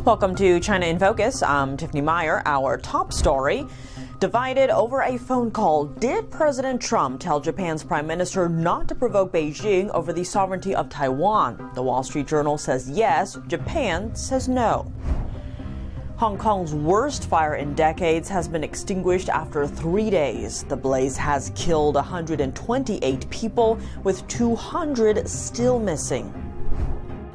Welcome to China in Focus. I'm Tiffany Meyer. Our top story: divided over a phone call. Did President Trump tell Japan's prime minister not to provoke Beijing over the sovereignty of Taiwan? The Wall Street Journal says yes. Japan says no. Hong Kong's worst fire in decades has been extinguished after 3 days. The blaze has killed 128 people, with 200 still missing.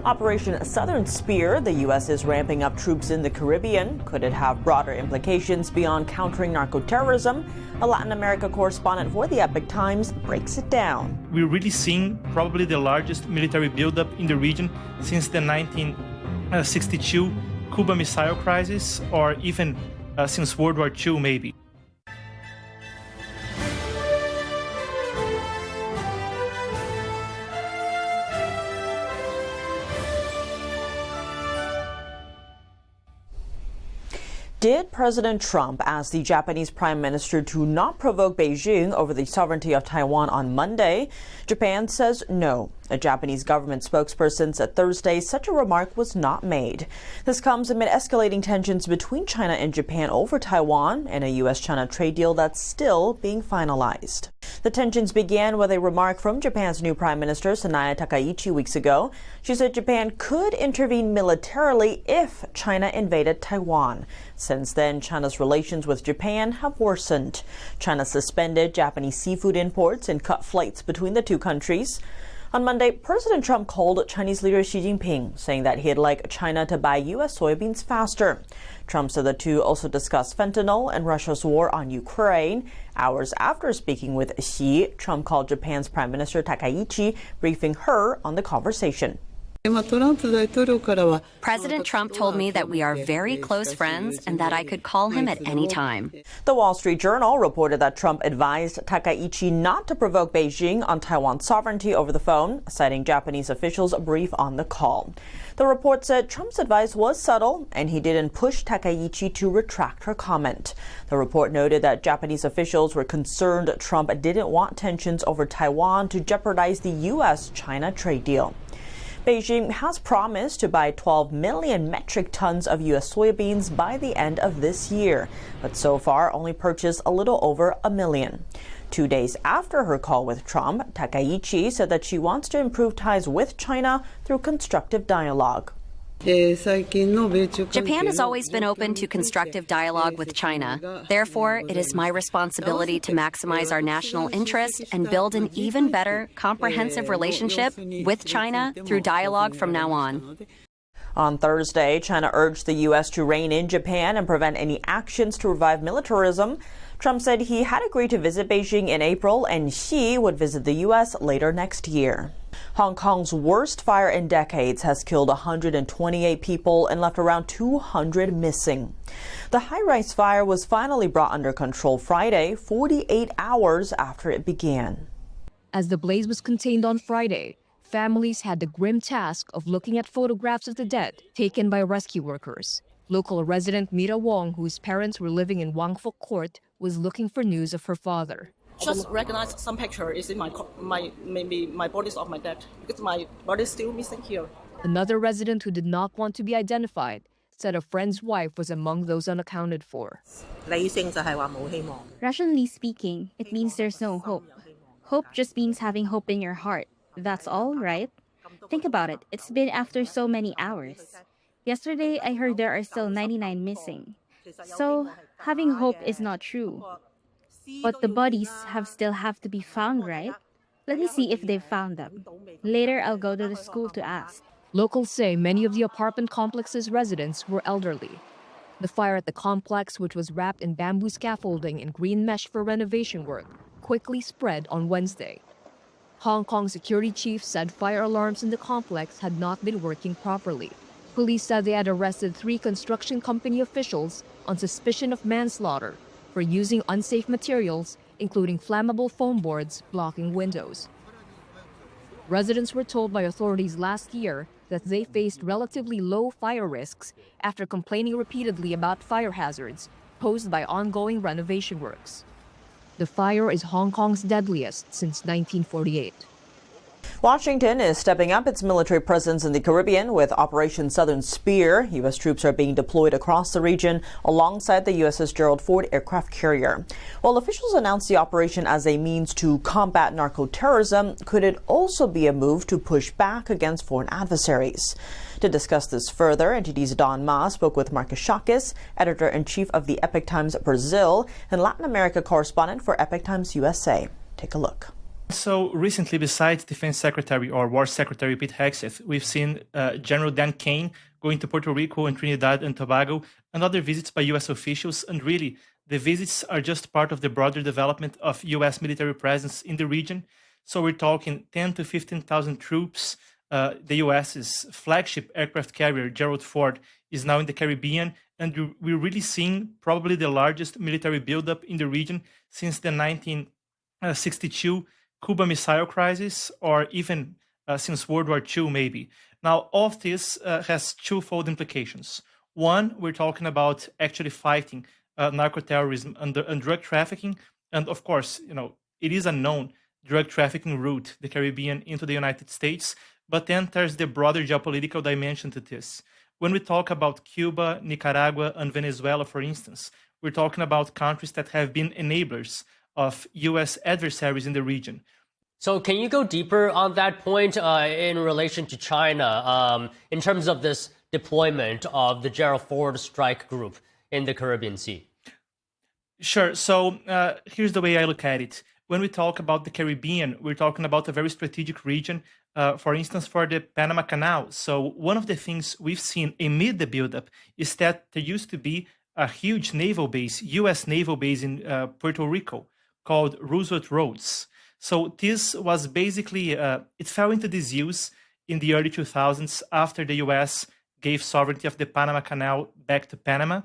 Operation Southern Spear, the U.S. is ramping up troops in the Caribbean. Could it have broader implications beyond countering narco-terrorism? A Latin America correspondent for the Epoch Times breaks it down. We're really seeing probably the largest military buildup in the region since the 1962 Cuba Missile Crisis, or even since World War II, maybe. Did President Trump ask the Japanese Prime Minister to not provoke Beijing over the sovereignty of Taiwan on Monday? Japan says no. A Japanese government spokesperson said Thursday such a remark was not made. This comes amid escalating tensions between China and Japan over Taiwan and a U.S.-China trade deal that's still being finalized. The tensions began with a remark from Japan's new Prime Minister, Takaichi, weeks ago. She said Japan could intervene militarily if China invaded Taiwan. Since then, China's relations with Japan have worsened. China suspended Japanese seafood imports and cut flights between the two countries. On Monday, President Trump called Chinese leader Xi Jinping, saying that he'd like China to buy U.S. soybeans faster. Trump said the two also discussed fentanyl and Russia's war on Ukraine. Hours after speaking with Xi, Trump called Japan's Prime Minister Takaichi, briefing her on the conversation. President Trump told me that we are very close friends and that I could call him at any time. The Wall Street Journal reported that Trump advised Takaichi not to provoke Beijing on Taiwan's sovereignty over the phone, citing Japanese officials' brief on the call. The report said Trump's advice was subtle and he didn't push Takaichi to retract her comment. The report noted that Japanese officials were concerned Trump didn't want tensions over Taiwan to jeopardize the U.S.-China trade deal. Beijing has promised to buy 12 million metric tons of U.S. soybeans by the end of this year, but so far only purchased a little over 1 million. 2 days after her call with Trump, Takaichi said that she wants to improve ties with China through constructive dialogue. Japan has always been open to constructive dialogue with China. Therefore, it is my responsibility to maximize our national interest and build an even better, comprehensive relationship with China through dialogue from now on. On Thursday, China urged the U.S. to rein in Japan and prevent any actions to revive militarism. Trump said he had agreed to visit Beijing in April and Xi would visit the U.S. later next year. Hong Kong's worst fire in decades has killed 128 people and left around 200 missing. The high-rise fire was finally brought under control Friday, 48 hours after it began. As the blaze was contained on Friday, families had the grim task of looking at photographs of the dead taken by rescue workers. Local resident Mira Wong, whose parents were living in Wang Fuk Court, was looking for news of her father. Just recognize some picture is in maybe my body's of my dad, because my body is still missing here. Another resident who did not want to be identified said a friend's wife was among those unaccounted for. Rationally speaking, it means there's no hope. Hope just means having hope in your heart. That's all, right? Think about it. It's been after so many hours. Yesterday, I heard there are still 99 missing. So, having hope is not true. But the bodies still have to be found, right? Let me see if they've found them. Later, I'll go to the school to ask. Locals say many of the apartment complex's residents were elderly. The fire at the complex, which was wrapped in bamboo scaffolding and green mesh for renovation work, quickly spread on Wednesday. Hong Kong security chief said fire alarms in the complex had not been working properly. Police said they had arrested 3 construction company officials on suspicion of manslaughter for using unsafe materials, including flammable foam boards blocking windows. Residents were told by authorities last year that they faced relatively low fire risks after complaining repeatedly about fire hazards posed by ongoing renovation works. The fire is Hong Kong's deadliest since 1948. Washington is stepping up its military presence in the Caribbean with Operation Southern Spear. U.S. troops are being deployed across the region alongside the USS Gerald Ford aircraft carrier. While officials announced the operation as a means to combat narco-terrorism, could it also be a move to push back against foreign adversaries? To discuss this further, NTD's Don Ma spoke with Marcus Shakis, editor-in-chief of the Epoch Times Brazil and Latin America correspondent for Epoch Times USA. Take a look. So recently, besides Defense Secretary or War Secretary Pete Hegseth, we've seen General Dan Kane going to Puerto Rico and Trinidad and Tobago, and other visits by U.S. officials. And really, the visits are just part of the broader development of U.S. military presence in the region. So we're talking 10 to 15,000 troops. The U.S.'s flagship aircraft carrier, Gerald Ford, is now in the Caribbean, and we're really seeing probably the largest military buildup in the region since the 1962 Cuba Missile Crisis, or even since World War II, maybe. Now, all of this has twofold implications. One, we're talking about actually fighting narco-terrorism and drug trafficking. And of course, it is a known drug trafficking route, the Caribbean into the United States. But then there's the broader geopolitical dimension to this. When we talk about Cuba, Nicaragua, and Venezuela, for instance, we're talking about countries that have been enablers of U.S. adversaries in the region. So can you go deeper on that point in relation to China in terms of this deployment of the Gerald Ford strike group in the Caribbean Sea? Sure. So here's the way I look at it. When we talk about the Caribbean, we're talking about a very strategic region, for instance, for the Panama Canal. So one of the things we've seen amid the buildup is that there used to be a huge naval base, U.S. naval base in Puerto Rico, called Roosevelt Roads. So this was basically, it fell into disuse in the early 2000s after the US gave sovereignty of the Panama Canal back to Panama.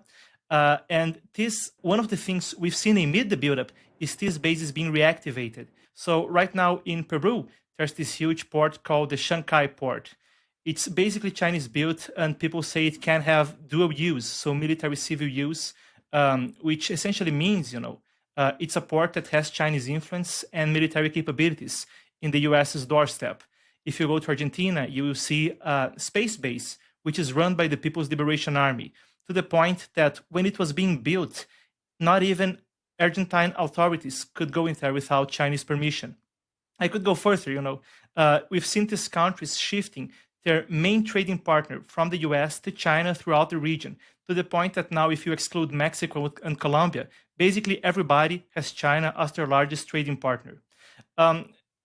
And this, one of the things we've seen amid the buildup is this base is being reactivated. So right now in Peru, there's this huge port called the Shanghai port. It's basically Chinese built, and people say it can have dual use, so military civil use, which essentially means, it's a port that has Chinese influence and military capabilities in the US's doorstep. If you go to Argentina, you will see a space base, which is run by the People's Liberation Army, to the point that when it was being built, not even Argentine authorities could go in there without Chinese permission. I could go further, we've seen these countries shifting their main trading partner from the US to China throughout the region, to the point that now if you exclude Mexico and Colombia, basically everybody has China as their largest trading partner.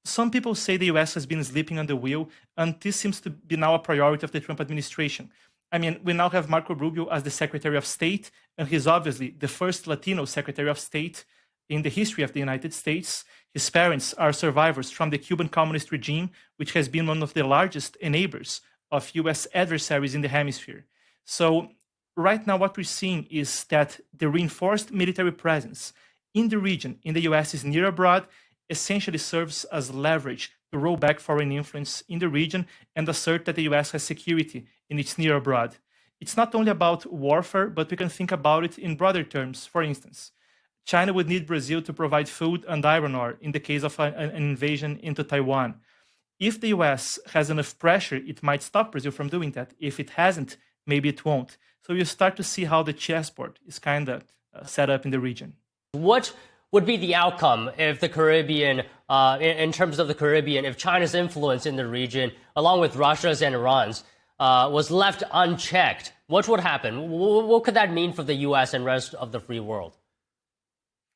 Some people say the US has been sleeping on the wheel, and this seems to be now a priority of the Trump administration. I mean, we now have Marco Rubio as the Secretary of State, and he's obviously the first Latino Secretary of State in the history of the United States. His parents are survivors from the Cuban communist regime, which has been one of the largest enablers of US adversaries in the hemisphere. So right now what we're seeing is that the reinforced military presence in the region, in the US's near abroad, essentially serves as leverage to roll back foreign influence in the region and assert that the US has security in its near abroad. It's not only about warfare, but we can think about it in broader terms. For instance, China would need Brazil to provide food and iron ore in the case of an invasion into Taiwan. If the US has enough pressure, it might stop Brazil from doing that. If it hasn't, maybe it won't. So you start to see how the chessboard is kind of set up in the region. What would be the outcome if the Caribbean, in terms of the Caribbean, if China's influence in the region, along with Russia's and Iran's, was left unchecked? What would happen? What could that mean for the US and rest of the free world?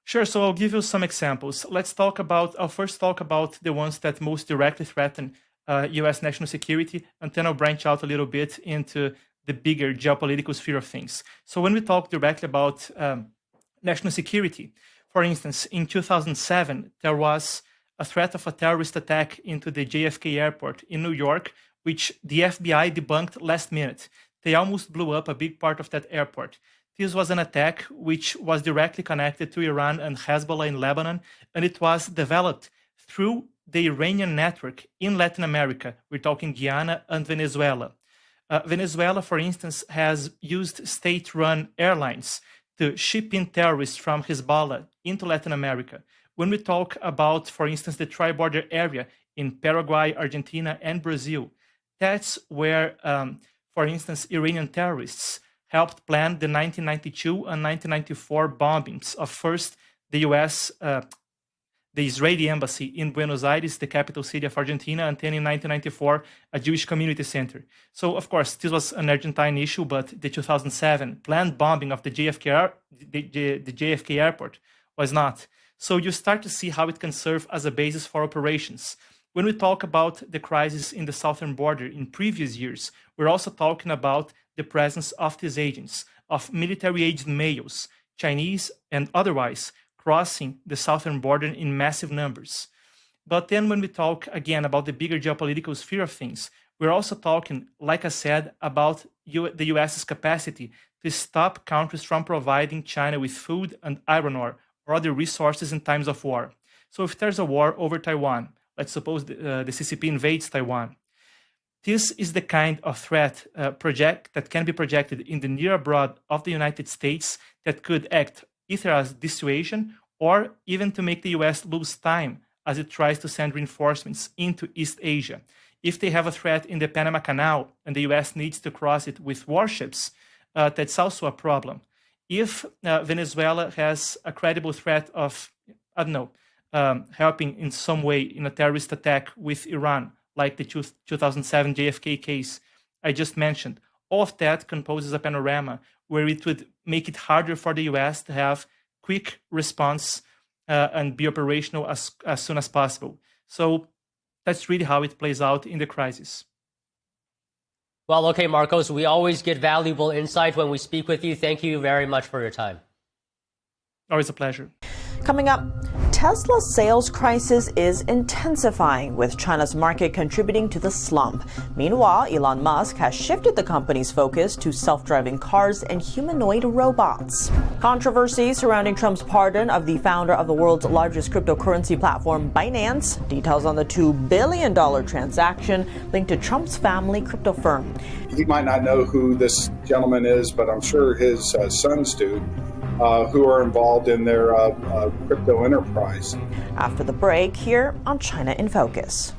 Sure, so I'll give you some examples. I'll first talk about the ones that most directly threaten US national security, and then I'll branch out a little bit into the bigger geopolitical sphere of things. So when we talk directly about national security, for instance, in 2007, there was a threat of a terrorist attack into the JFK airport in New York, which the FBI debunked last minute. They almost blew up a big part of that airport. This was an attack which was directly connected to Iran and Hezbollah in Lebanon, and it was developed through the Iranian network in Latin America. We're talking Guyana and Venezuela. Venezuela, for instance, has used state-run airlines to ship in terrorists from Hezbollah into Latin America. When we talk about, for instance, the tri-border area in Paraguay, Argentina, and Brazil. That's where, for instance, Iranian terrorists helped plan the 1992 and 1994 bombings of first the U.S., the Israeli embassy in Buenos Aires, the capital city of Argentina, and then in 1994, a Jewish community center. So, of course, this was an Argentine issue, but the 2007 planned bombing of the JFK airport was not. So you start to see how it can serve as a basis for operations. When we talk about the crisis in the southern border in previous years, we're also talking about the presence of these agents, of military-aged males, Chinese and otherwise, crossing the southern border in massive numbers. But then when we talk again about the bigger geopolitical sphere of things, we're also talking, like I said, about the US's capacity to stop countries from providing China with food and iron ore or other resources in times of war. So if there's a war over Taiwan, let's suppose the CCP invades Taiwan, this is the kind of threat that can be projected in the near abroad of the United States that could act either as dissuasion or even to make the US lose time as it tries to send reinforcements into East Asia. If they have a threat in the Panama Canal and the US needs to cross it with warships, that's also a problem. If Venezuela has a credible threat of, helping in some way in a terrorist attack with Iran, like the 2007 JFK case I just mentioned, all of that composes a panorama where it would make it harder for the US to have quick response and be operational as soon as possible. So that's really how it plays out in the crisis. Well, okay, Marcos, we always get valuable insight when we speak with you. Thank you very much for your time. Always a pleasure. Coming up, Tesla's sales crisis is intensifying, with China's market contributing to the slump. Meanwhile, Elon Musk has shifted the company's focus to self-driving cars and humanoid robots. Controversy surrounding Trump's pardon of the founder of the world's largest cryptocurrency platform, Binance. Details on the $2 billion transaction linked to Trump's family crypto firm. He might not know who this gentleman is, but I'm sure his sons do. Who are involved in their crypto enterprise. After the break, here on China in Focus.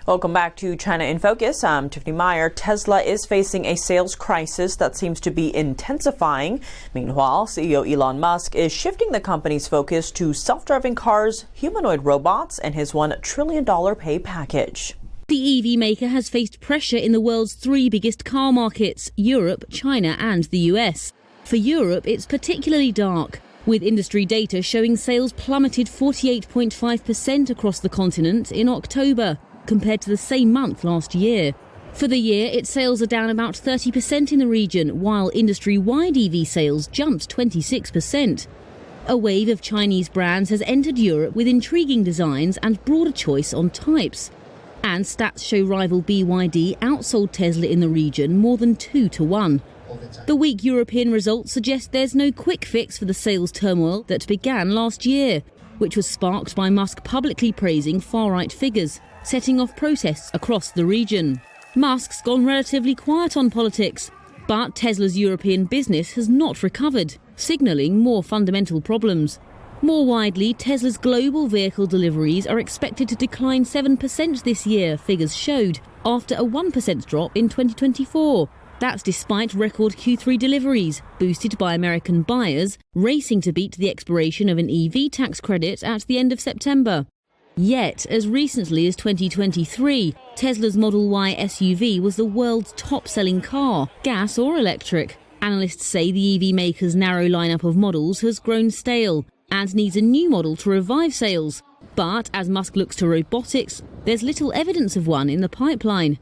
Welcome back to China in Focus. I'm Tiffany Meyer. Tesla is facing a sales crisis that seems to be intensifying. Meanwhile, CEO Elon Musk is shifting the company's focus to self-driving cars, humanoid robots, and his $1 trillion pay package. The EV maker has faced pressure in the world's three biggest car markets, Europe, China, and the US. For Europe, it's particularly dark, with industry data showing sales plummeted 48.5% across the continent in October, compared to the same month last year. For the year, its sales are down about 30% in the region, while industry-wide EV sales jumped 26%. A wave of Chinese brands has entered Europe with intriguing designs and broader choice on types. And stats show rival BYD outsold Tesla in the region more than 2-1. The weak European results suggest there's no quick fix for the sales turmoil that began last year, which was sparked by Musk publicly praising far-right figures, setting off protests across the region. Musk's gone relatively quiet on politics, but Tesla's European business has not recovered, signalling more fundamental problems. More widely, Tesla's global vehicle deliveries are expected to decline 7% this year, figures showed, after a 1% drop in 2024. That's despite record Q3 deliveries, boosted by American buyers racing to beat the expiration of an EV tax credit at the end of September. Yet, as recently as 2023, Tesla's Model Y SUV was the world's top-selling car, gas or electric. Analysts say the EV maker's narrow lineup of models has grown stale and needs a new model to revive sales. But as Musk looks to robotics, there's little evidence of one in the pipeline.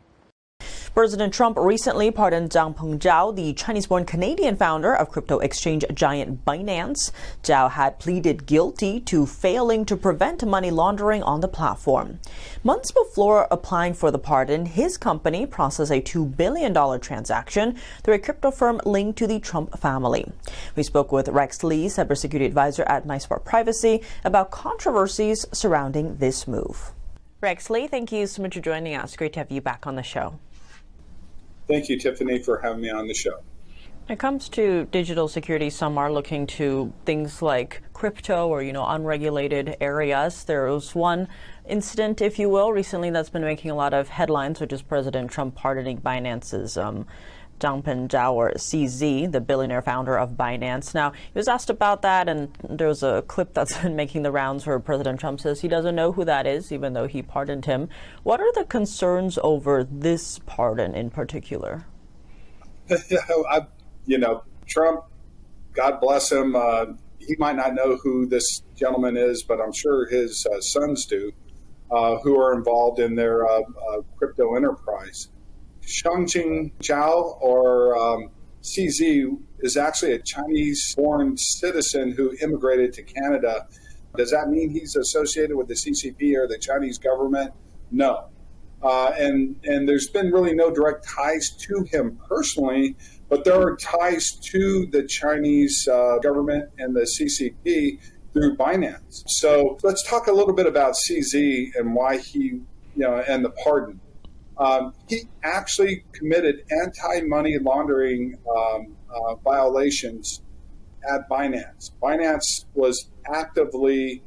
President Trump recently pardoned Zhang Pengzhao, the Chinese-born Canadian founder of crypto exchange giant Binance. Zhao had pleaded guilty to failing to prevent money laundering on the platform. Months before applying for the pardon, his company processed a $2 billion transaction through a crypto firm linked to the Trump family. We spoke with Rex Lee, cybersecurity advisor at MySmart Privacy, about controversies surrounding this move. Rex Lee, thank you so much for joining us. Great to have you back on the show. Thank you, Tiffany, for having me on the show. When it comes to digital security, some are looking to things like crypto or, unregulated areas. There was one incident, if you will, recently that's been making a lot of headlines, which is President Trump pardoning Binance's Changpeng Zhao, or CZ, the billionaire founder of Binance. Now, he was asked about that, and there was a clip that's been making the rounds where President Trump says he doesn't know who that is, even though he pardoned him. What are the concerns over this pardon in particular? Trump, God bless him, he might not know who this gentleman is, but I'm sure his sons do, who are involved in their crypto enterprise. Changpeng Zhao, or CZ, is actually a Chinese-born citizen who immigrated to Canada. Does that mean he's associated with the CCP or the Chinese government? No. And there's been really no direct ties to him personally, but there are ties to the Chinese government and the CCP through Binance. So let's talk a little bit about CZ and why he, and the pardon. He actually committed anti-money laundering violations at Binance. Binance was actively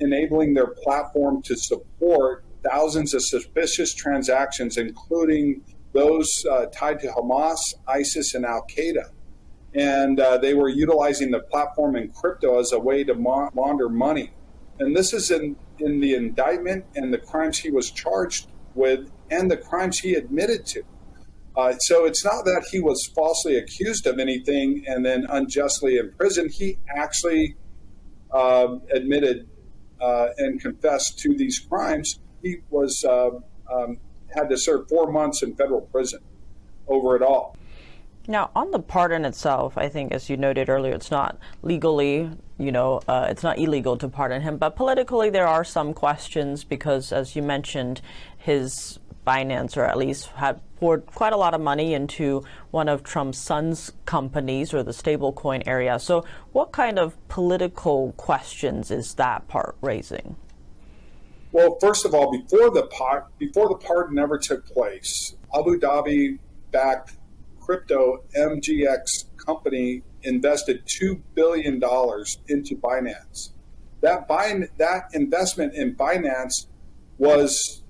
enabling their platform to support thousands of suspicious transactions, including those tied to Hamas, ISIS, and Al-Qaeda. And they were utilizing the platform in crypto as a way to launder money. And this is in the indictment and the crimes he was charged with and the crimes he admitted to. So it's not that he was falsely accused of anything and then unjustly imprisoned. He actually admitted and confessed to these crimes. He was had to serve 4 months in federal prison over it all. Now, on the pardon itself, I think, as you noted earlier, it's not legally, it's not illegal to pardon him. But politically, there are some questions because, as you mentioned, his Binance, or at least had poured quite a lot of money into one of Trump's son's companies, or the stablecoin area. So what kind of political questions is that part raising? Well, first of all, before the pardon ever took place, Abu Dhabi-backed crypto MGX company invested $2 billion into Binance. That investment in Binance was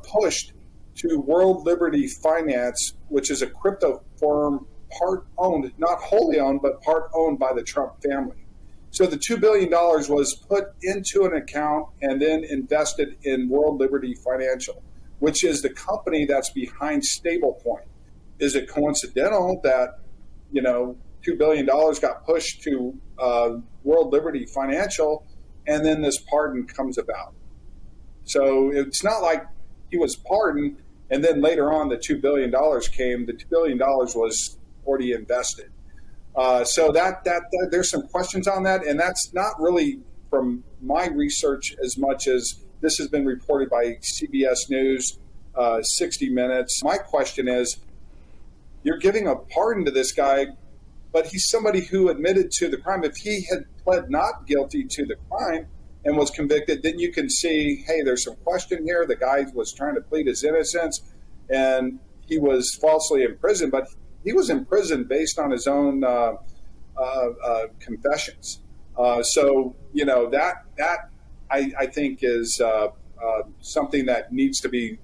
pushed to World Liberty Finance, which is a crypto firm part owned, not wholly owned, but part owned by the Trump family. So the $2 billion was put into an account and then invested in World Liberty Financial, which is the company that's behind stablecoin. Is it coincidental that, $2 billion got pushed to World Liberty Financial and then this pardon comes about? So it's not like he was pardoned and then later on the $2 billion came. The $2 billion was already invested. So that there's some questions on that, and that's not really from my research as much as this has been reported by CBS News, 60 Minutes. My question is, you're giving a pardon to this guy, but he's somebody who admitted to the crime. If he had pled not guilty to the crime and was convicted, then you can see, hey, there's some question here. The guy was trying to plead his innocence, and he was falsely imprisoned, but he was imprisoned based on his own confessions. So, that I think is something that needs to be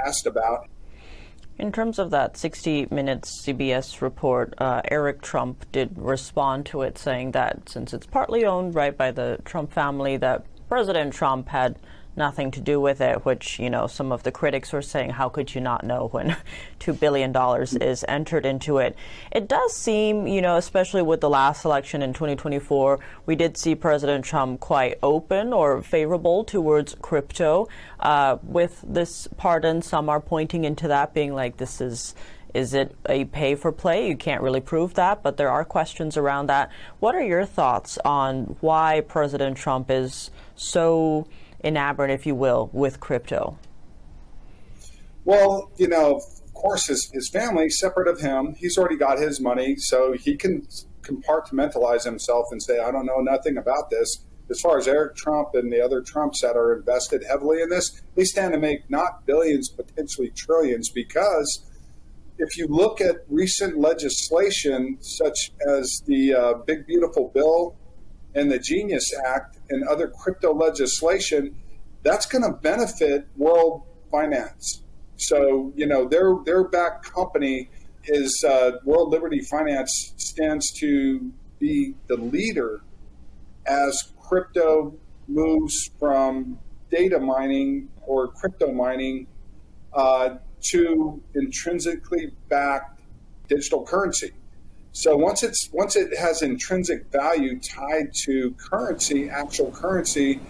asked about. In terms of that 60 Minutes CBS report, Eric Trump did respond to it, saying that since it's partly owned by the Trump family, that President Trump had nothing to do with it, which, some of the critics were saying, how could you not know when $2 billion is entered into it? It does seem, especially with the last election in 2024, we did see President Trump quite open or favorable towards crypto. With this pardon, some are pointing into that, being like, is it a pay for play? You can't really prove that, but there are questions around that. What are your thoughts on why President Trump is so enamored, if you will, with crypto? Well, of course, his family, separate of him, he's already got his money, so he can compartmentalize himself and say, I don't know nothing about this. As far as Eric Trump and the other Trumps that are invested heavily in this, they stand to make not billions, potentially trillions, because if you look at recent legislation, such as the Big Beautiful Bill and the Genius Act and other crypto legislation, that's going to benefit world finance. So, their back company is World Liberty Finance stands to be the leader as crypto moves from data mining or crypto mining to intrinsically backed digital currency. So once it has intrinsic value tied to currency, actual currency,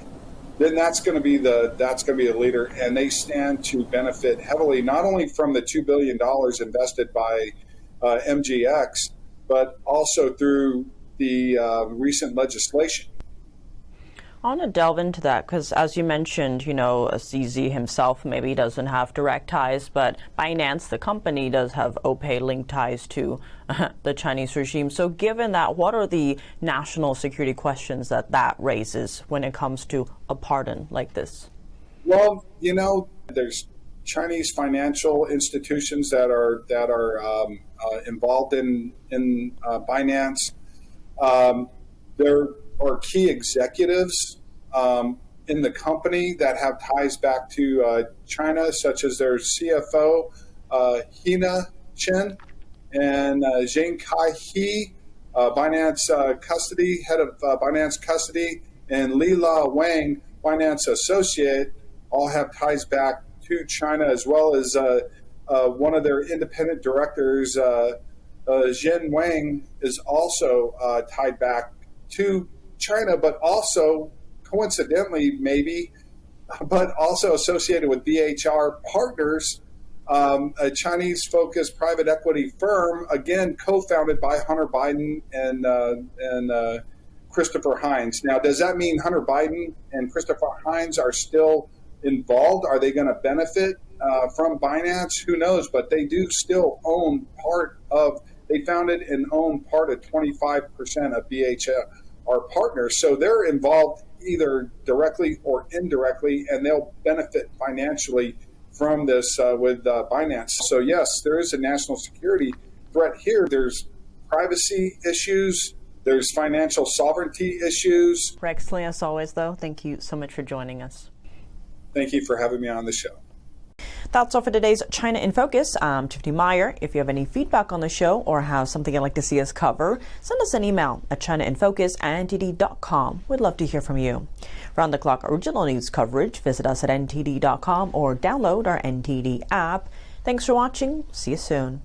then that's going to be the leader, and they stand to benefit heavily not only from the $2 billion invested by MGX, but also through the recent legislation. I want to delve into that because, as you mentioned, CZ himself maybe doesn't have direct ties, but Binance, the company, does have OPay-linked ties to the Chinese regime. So given that, what are the national security questions that raises when it comes to a pardon like this? Well, there's Chinese financial institutions that are involved in Binance. There are key executives in the company that have ties back to China, such as their CFO, Hina Chen, and Zheng Kai-he, Binance custody, head of Binance custody, and Lila Wang, Binance associate, all have ties back to China, as well as one of their independent directors, Zhen Wang, is also tied back to China, but also coincidentally maybe, but also associated with BHR Partners, a Chinese-focused private equity firm, again co-founded by Hunter Biden and Christopher Hines. Now, does that mean Hunter Biden and Christopher Hines are still involved? Are they going to benefit from Binance? Who knows? But they do still own they founded and own part of 25% of BHR Partners. So they're involved either directly or indirectly, and they'll benefit financially from this with Binance. So yes, there is a national security threat here. There's privacy issues. There's financial sovereignty issues. Excellent as always, though. Thank you so much for joining us. Thank you for having me on the show. That's all for today's China in Focus. I'm Tiffany Meyer. If you have any feedback on the show or have something you'd like to see us cover, send us an email at chinainfocus@ntd.com. We'd love to hear from you. Round-the-clock original news coverage, visit us at ntd.com or download our NTD app. Thanks for watching. See you soon.